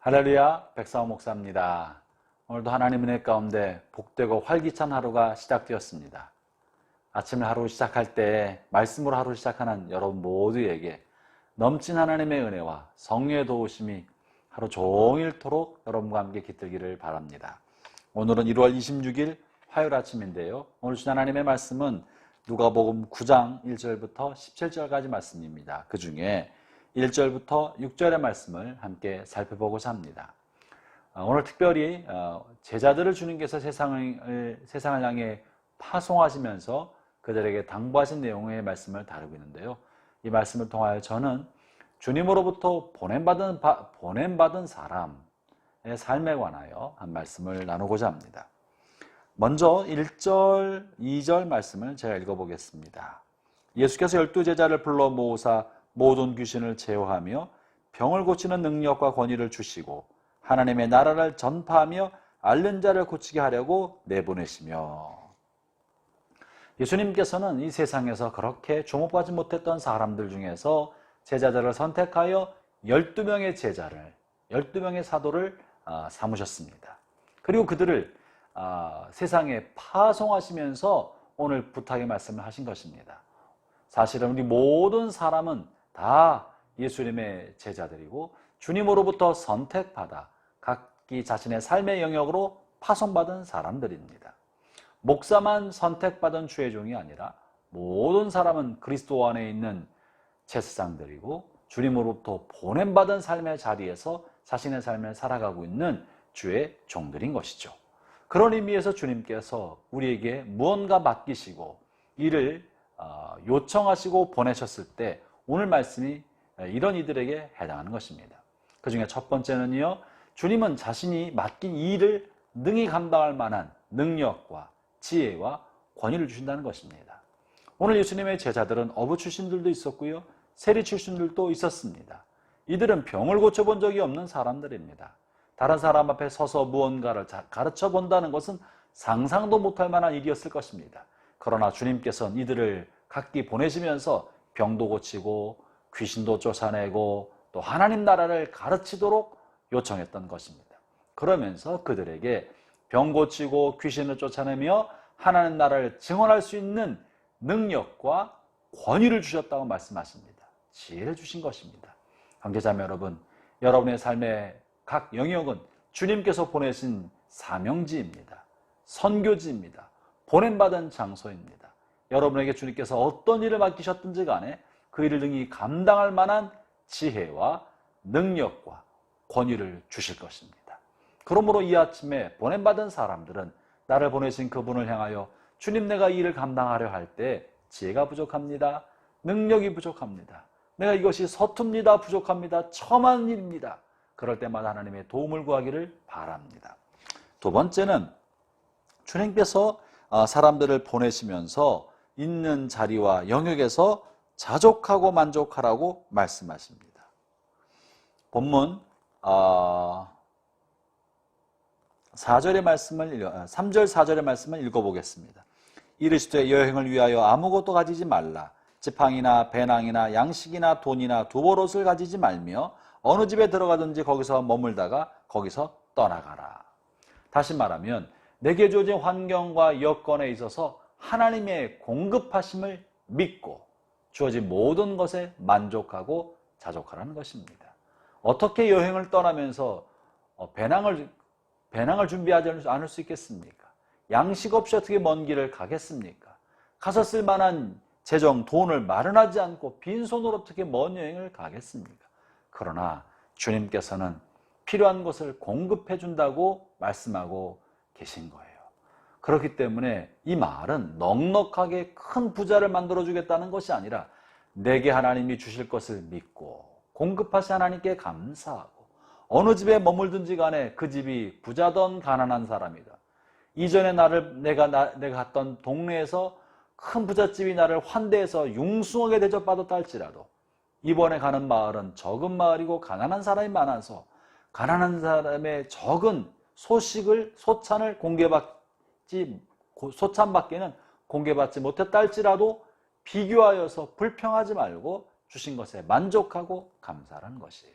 할렐루야, 백사오 목사입니다. 오늘도 하나님 은혜 가운데 복되고 활기찬 하루가 시작되었습니다. 아침을 하루 시작할 때 말씀으로 하루 시작하는 여러분 모두에게 넘친 하나님의 은혜와 성령의 도우심이 하루 종일토록 여러분과 함께 깃들기를 바랍니다. 오늘은 1월 26일 화요일 아침인데요. 오늘 주신 하나님의 말씀은 누가복음 9장 1절부터 17절까지 말씀입니다. 그 중에 1절부터 6절의 말씀을 함께 살펴보고자 합니다. 오늘 특별히 제자들을 주님께서 세상을 향해 파송하시면서 그들에게 당부하신 내용의 말씀을 다루고 있는데요. 이 말씀을 통하여 저는 주님으로부터 보냄받은 사람의 삶에 관하여 한 말씀을 나누고자 합니다. 먼저 1절, 2절 말씀을 제가 읽어보겠습니다. 예수께서 12제자를 불러 모으사 모든 귀신을 제어하며 병을 고치는 능력과 권위를 주시고 하나님의 나라를 전파하며 앓는 자를 고치게 하려고 내보내시며. 예수님께서는 이 세상에서 그렇게 주목받지 못했던 사람들 중에서 제자들을 선택하여 12명의 제자를, 12명의 사도를 삼으셨습니다. 그리고 그들을 세상에 파송하시면서 오늘 부탁의 말씀을 하신 것입니다. 사실은 우리 모든 사람은 다 예수님의 제자들이고 주님으로부터 선택받아 각기 자신의 삶의 영역으로 파송받은 사람들입니다. 목사만 선택받은 주의 종이 아니라 모든 사람은 그리스도 안에 있는 제사장들이고 주님으로부터 보냄받은 삶의 자리에서 자신의 삶을 살아가고 있는 주의 종들인 것이죠. 그런 의미에서 주님께서 우리에게 무언가 맡기시고 이를 요청하시고 보내셨을 때 오늘 말씀이 이런 이들에게 해당하는 것입니다. 그 중에 첫 번째는요, 주님은 자신이 맡긴 이 일을 능히 감당할 만한 능력과 지혜와 권위를 주신다는 것입니다. 오늘 예수님의 제자들은 어부 출신들도 있었고요, 세리 출신들도 있었습니다. 이들은 병을 고쳐본 적이 없는 사람들입니다. 다른 사람 앞에 서서 무언가를 가르쳐 본다는 것은 상상도 못할 만한 일이었을 것입니다. 그러나 주님께서는 이들을 각기 보내시면서 병도 고치고 귀신도 쫓아내고 또 하나님 나라를 가르치도록 요청했던 것입니다. 그러면서 그들에게 병 고치고 귀신을 쫓아내며 하나님 나라를 증언할 수 있는 능력과 권위를 주셨다고 말씀하십니다. 지혜를 주신 것입니다. 관계자매 여러분, 여러분의 삶의 각 영역은 주님께서 보내신 사명지입니다. 선교지입니다. 보냄받은 장소입니다. 여러분에게 주님께서 어떤 일을 맡기셨든지 간에 그 일을 능히 감당할 만한 지혜와 능력과 권위를 주실 것입니다. 그러므로 이 아침에 보냄받은 사람들은 나를 보내신 그분을 향하여 주님, 내가 이 일을 감당하려 할 때 지혜가 부족합니다. 능력이 부족합니다. 내가 이것이 서툽니다. 부족합니다. 첨한 일입니다. 그럴 때마다 하나님의 도움을 구하기를 바랍니다. 두 번째는 주님께서 사람들을 보내시면서 있는 자리와 영역에서 자족하고 만족하라고 말씀하십니다. 본문 3절 4절의 말씀을 읽어보겠습니다. 이르시되 여행을 위하여 아무것도 가지지 말라. 지팡이나 배낭이나 양식이나 돈이나 두벌옷을 가지지 말며 어느 집에 들어가든지 거기서 머물다가 거기서 떠나가라. 다시 말하면 내게 주어진 환경과 여건에 있어서 하나님의 공급하심을 믿고 주어진 모든 것에 만족하고 자족하라는 것입니다. 어떻게 여행을 떠나면서 배낭을 준비하지 않을 수 있겠습니까? 양식 없이 어떻게 먼 길을 가겠습니까? 가서 쓸 만한 재정, 돈을 마련하지 않고 빈손으로 어떻게 먼 여행을 가겠습니까? 그러나 주님께서는 필요한 것을 공급해 준다고 말씀하고 계신 거예요. 그렇기 때문에 이 말은 넉넉하게 큰 부자를 만들어주겠다는 것이 아니라 내게 하나님이 주실 것을 믿고 공급하신 하나님께 감사하고 어느 집에 머물든지 간에 그 집이 부자든 가난한 사람이다. 이전에 내가 갔던 동네에서 큰 부잣집이 나를 환대해서 융숭하게 대접받았다 할지라도 이번에 가는 마을은 적은 마을이고 가난한 사람이 많아서 가난한 사람의 적은 소찬을 소찬밖에는 공개받지 못했다 할지라도 비교하여서 불평하지 말고 주신 것에 만족하고 감사하는 것이에요.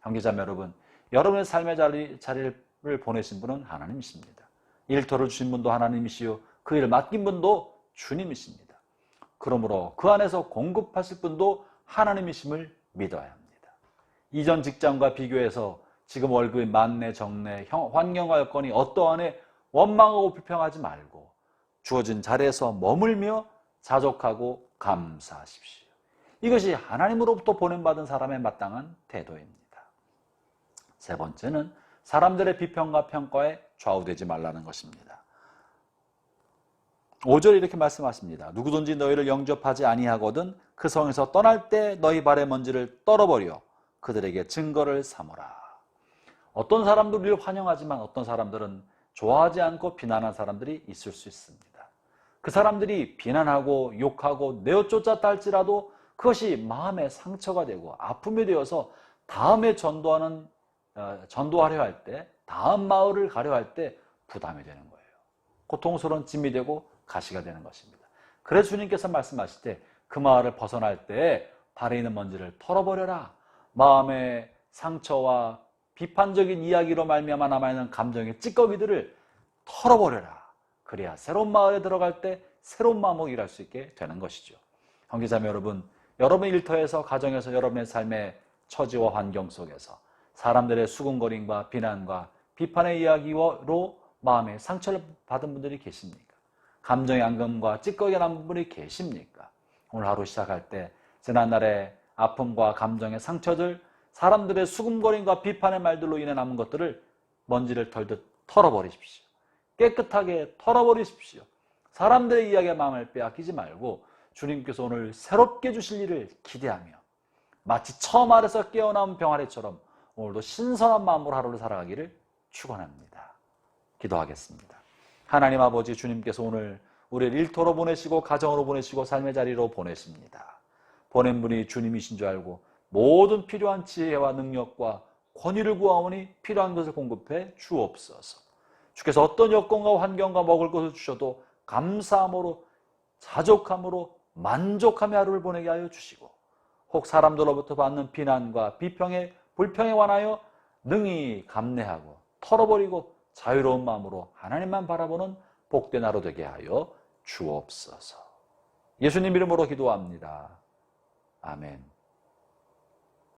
형제자매 여러분, 여러분의 삶의 자리를 보내신 분은 하나님이십니다. 일터를 주신 분도 하나님이시요 그 일을 맡긴 분도 주님이십니다. 그러므로 그 안에서 공급하실 분도 하나님이심을 믿어야 합니다. 이전 직장과 비교해서 지금 월급이 많네 적네 환경과 여건이 어떠하네 원망하고 불평하지 말고 주어진 자리에서 머물며 자족하고 감사하십시오. 이것이 하나님으로부터 보냄받은 사람의 마땅한 태도입니다. 세 번째는 사람들의 비평과 평가에 좌우되지 말라는 것입니다. 5절에 이렇게 말씀하십니다. 누구든지 너희를 영접하지 아니하거든 그 성에서 떠날 때 너희 발의 먼지를 떨어버려 그들에게 증거를 삼으라. 어떤 사람들 우리를 환영하지만 어떤 사람들은 좋아하지 않고 비난한 사람들이 있을 수 있습니다. 그 사람들이 비난하고 욕하고 내어쫓았다 할지라도 그것이 마음의 상처가 되고 아픔이 되어서 다음에 전도하려 할 때, 다음 마을을 가려 할 때 부담이 되는 거예요. 고통스러운 짐이 되고 가시가 되는 것입니다. 그래서 주님께서 말씀하실 때 그 마을을 벗어날 때 발에 있는 먼지를 털어버려라. 마음의 상처와 비판적인 이야기로 말미암아 남아있는 감정의 찌꺼기들을 털어버려라. 그래야 새로운 마을에 들어갈 때 새로운 마음으로 일할 수 있게 되는 것이죠. 형제자매 여러분, 여러분 일터에서 가정에서 여러분의 삶의 처지와 환경 속에서 사람들의 수군거림과 비난과 비판의 이야기로 마음의 상처를 받은 분들이 계십니까? 감정의 앙금과 찌꺼기가 남은 분이 계십니까? 오늘 하루 시작할 때 지난날의 아픔과 감정의 상처들, 사람들의 수군거림과 비판의 말들로 인해 남은 것들을 먼지를 털듯 털어버리십시오. 깨끗하게 털어버리십시오. 사람들의 이야기에 마음을 빼앗기지 말고 주님께서 오늘 새롭게 주실 일을 기대하며 마치 처음 알에서 깨어나온 병아리처럼 오늘도 신선한 마음으로 하루를 살아가기를 축원합니다. 기도하겠습니다. 하나님 아버지, 주님께서 오늘 우리를 일터로 보내시고 가정으로 보내시고 삶의 자리로 보내십니다. 보낸 분이 주님이신 줄 알고 모든 필요한 지혜와 능력과 권위를 구하오니 필요한 것을 공급해 주옵소서. 주께서 어떤 여건과 환경과 먹을 것을 주셔도 감사함으로 자족함으로 만족하며 하루를 보내게 하여 주시고, 혹 사람들로부터 받는 비난과 비평에 불평에 관하여 능히 감내하고 털어버리고 자유로운 마음으로 하나님만 바라보는 복된 하루 되게 하여 주옵소서. 예수님 이름으로 기도합니다. 아멘.